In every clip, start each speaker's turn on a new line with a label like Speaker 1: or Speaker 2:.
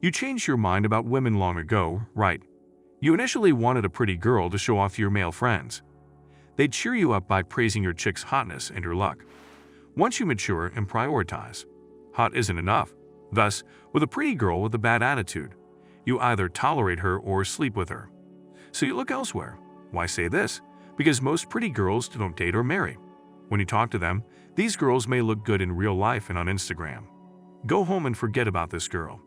Speaker 1: You changed your mind about women long ago, right? You initially wanted a pretty girl to show off to your male friends. They'd cheer you up by praising your chick's hotness and your luck. Once you mature and prioritize, hot isn't enough. Thus, with a pretty girl with a bad attitude, you either tolerate her or sleep with her. So you look elsewhere. Why say this? Because most pretty girls don't date or marry. When you talk to them, these girls may look good in real life and on Instagram. Go home and forget about this girl.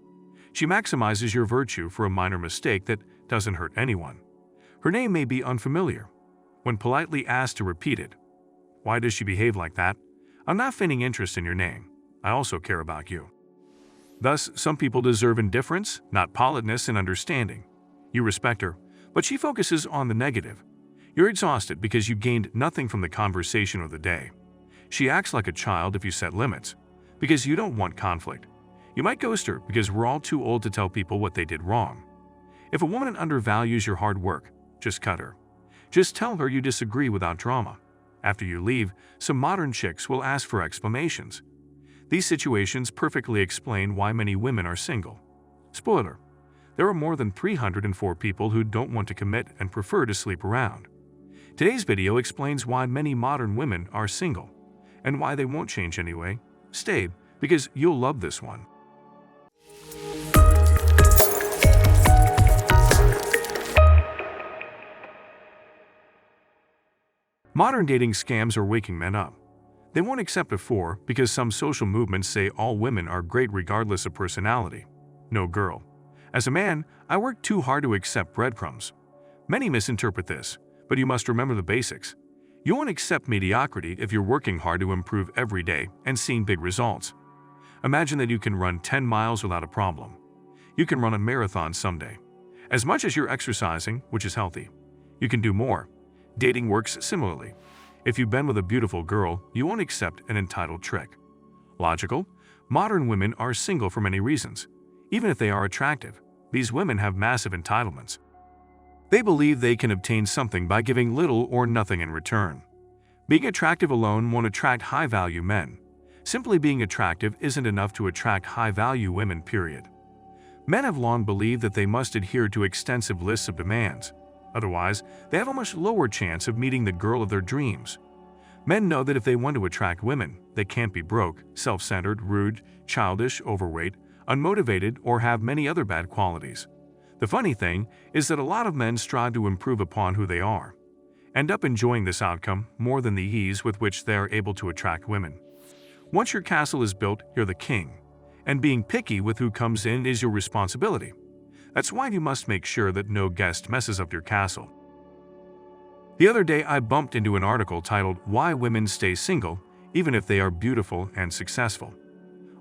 Speaker 1: She maximizes your virtue for a minor mistake that doesn't hurt anyone. Her name may be unfamiliar. When politely asked to repeat it, why does she behave like that? I'm not feigning interest in your name. I also care about you. Thus, some people deserve indifference, not politeness and understanding. You respect her, but she focuses on the negative. You're exhausted because you gained nothing from the conversation or the day. She acts like a child if you set limits, because you don't want conflict. You might ghost her because we're all too old to tell people what they did wrong. If a woman undervalues your hard work, just cut her. Just tell her you disagree without drama. After you leave, some modern chicks will ask for explanations. These situations perfectly explain why many women are single. Spoiler: there are more than 304 people who don't want to commit and prefer to sleep around. Today's video explains why many modern women are single and why they won't change anyway. Stay, because you'll love this one. Modern dating scams are waking men up. They won't accept a 4 because some social movements say all women are great regardless of personality. No, girl. As a man, I work too hard to accept breadcrumbs. Many misinterpret this, but you must remember the basics. You won't accept mediocrity if you're working hard to improve every day and seeing big results. Imagine that you can run 10 miles without a problem. You can run a marathon someday. As much as you're exercising, which is healthy, you can do more. Dating works similarly. If you've been with a beautiful girl, you won't accept an entitled trick. Logical? Modern women are single for many reasons. Even if they are attractive, these women have massive entitlements. They believe they can obtain something by giving little or nothing in return. Being attractive alone won't attract high-value men. Simply being attractive isn't enough to attract high-value women, period. Men have long believed that they must adhere to extensive lists of demands. Otherwise, they have a much lower chance of meeting the girl of their dreams. Men know that if they want to attract women, they can't be broke, self-centered, rude, childish, overweight, unmotivated, or have many other bad qualities. The funny thing is that a lot of men strive to improve upon who they are, end up enjoying this outcome more than the ease with which they are able to attract women. Once your castle is built, you're the king, and being picky with who comes in is your responsibility. That's why you must make sure that no guest messes up your castle. The other day, I bumped into an article titled "Why Women Stay Single Even If They Are Beautiful and Successful."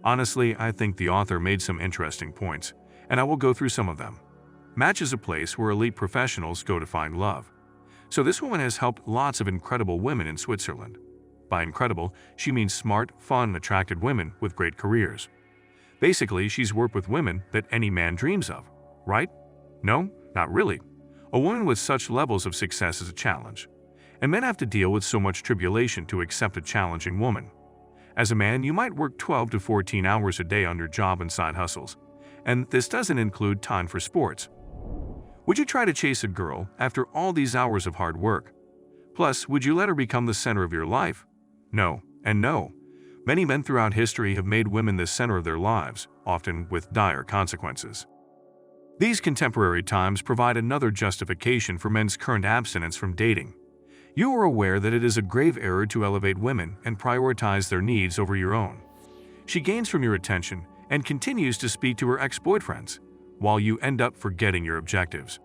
Speaker 1: Honestly, I think the author made some interesting points, and I will go through some of them. Match is a place where elite professionals go to find love. So this woman has helped lots of incredible women in Switzerland. By incredible, she means smart, fun, attractive women with great careers. Basically, she's worked with women that any man dreams of. Right? No, not really. A woman with such levels of success is a challenge, and men have to deal with so much tribulation to accept a challenging woman. As a man, you might work 12 to 14 hours a day on your job and side hustles, and this doesn't include time for sports. Would you try to chase a girl after all these hours of hard work? Plus, would you let her become the center of your life? No, and no. Many men throughout history have made women the center of their lives, often with dire consequences. These contemporary times provide another justification for men's current abstinence from dating. You are aware that it is a grave error to elevate women and prioritize their needs over your own. She gains from your attention and continues to speak to her ex-boyfriends, while you end up forgetting your objectives.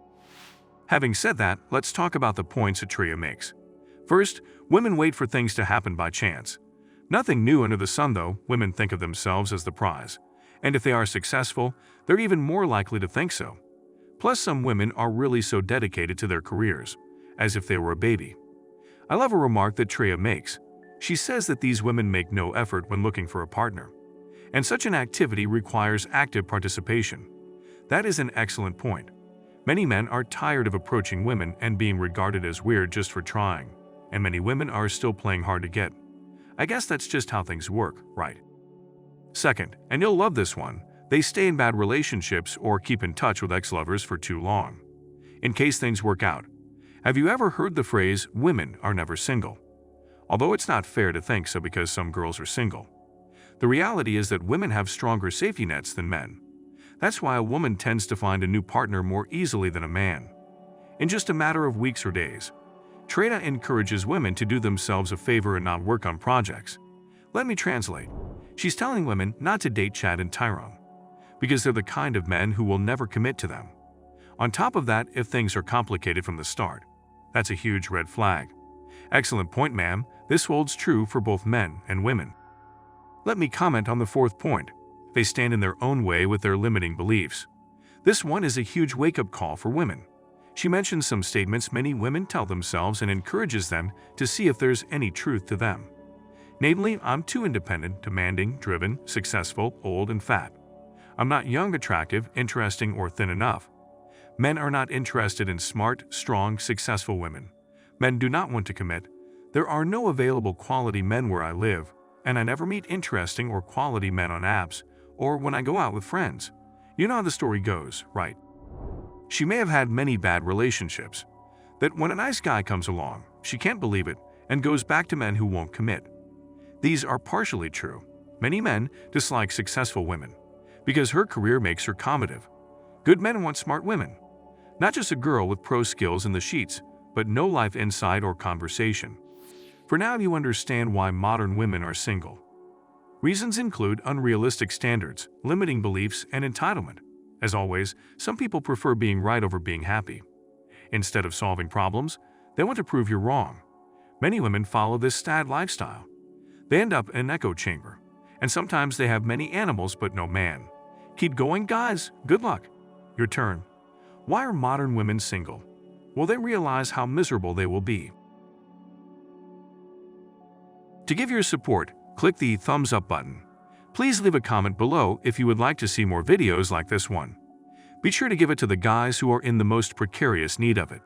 Speaker 1: Having said that, let's talk about the points Atreya makes. First, women wait for things to happen by chance. Nothing new under the sun though, women think of themselves as the prize. And if they are successful, they're even more likely to think so. Plus, some women are really so dedicated to their careers, as if they were a baby. I love a remark that Atreya makes. She says that these women make no effort when looking for a partner, and such an activity requires active participation. That is an excellent point. Many men are tired of approaching women and being regarded as weird just for trying, and many women are still playing hard to get. I guess that's just how things work, right? Second, and you'll love this one, They stay in bad relationships or keep in touch with ex-lovers for too long. In case things work out, have you ever heard the phrase, "women are never single"? Although it's not fair to think so because some girls are single. The reality is that women have stronger safety nets than men. That's why a woman tends to find a new partner more easily than a man. In just a matter of weeks or days. Trina encourages women to do themselves a favor and not work on projects. Let me translate. She's telling women not to date Chad and Tyrone, because they're the kind of men who will never commit to them. On top of that, if things are complicated from the start, that's a huge red flag. Excellent point, ma'am. This holds true for both men and women. Let me comment on the fourth point. They stand in their own way with their limiting beliefs. This one is a huge wake-up call for women. She mentions some statements many women tell themselves and encourages them to see if there's any truth to them. Namely, I'm too independent, demanding, driven, successful, old, and fat. I'm not young, attractive, interesting, or thin enough. Men are not interested in smart, strong, successful women. Men do not want to commit. There are no available quality men where I live, and I never meet interesting or quality men on apps or when I go out with friends. You know how the story goes, right? She may have had many bad relationships. That when a nice guy comes along, she can't believe it and goes back to men who won't commit. These are partially true. Many men dislike successful women because her career makes her combative. Good men want smart women. Not just a girl with pro skills in the sheets, but no life insight or conversation. For now, you understand why modern women are single. Reasons include unrealistic standards, limiting beliefs, and entitlement. As always, some people prefer being right over being happy. Instead of solving problems, they want to prove you're wrong. Many women follow this sad lifestyle. They end up in an echo chamber, and sometimes they have many animals but no man. Keep going, guys. Good luck. Your turn. Why are modern women single? Will they realize how miserable they will be? To give your support, click the thumbs up button. Please leave a comment below if you would like to see more videos like this one. Be sure to give it to the guys who are in the most precarious need of it.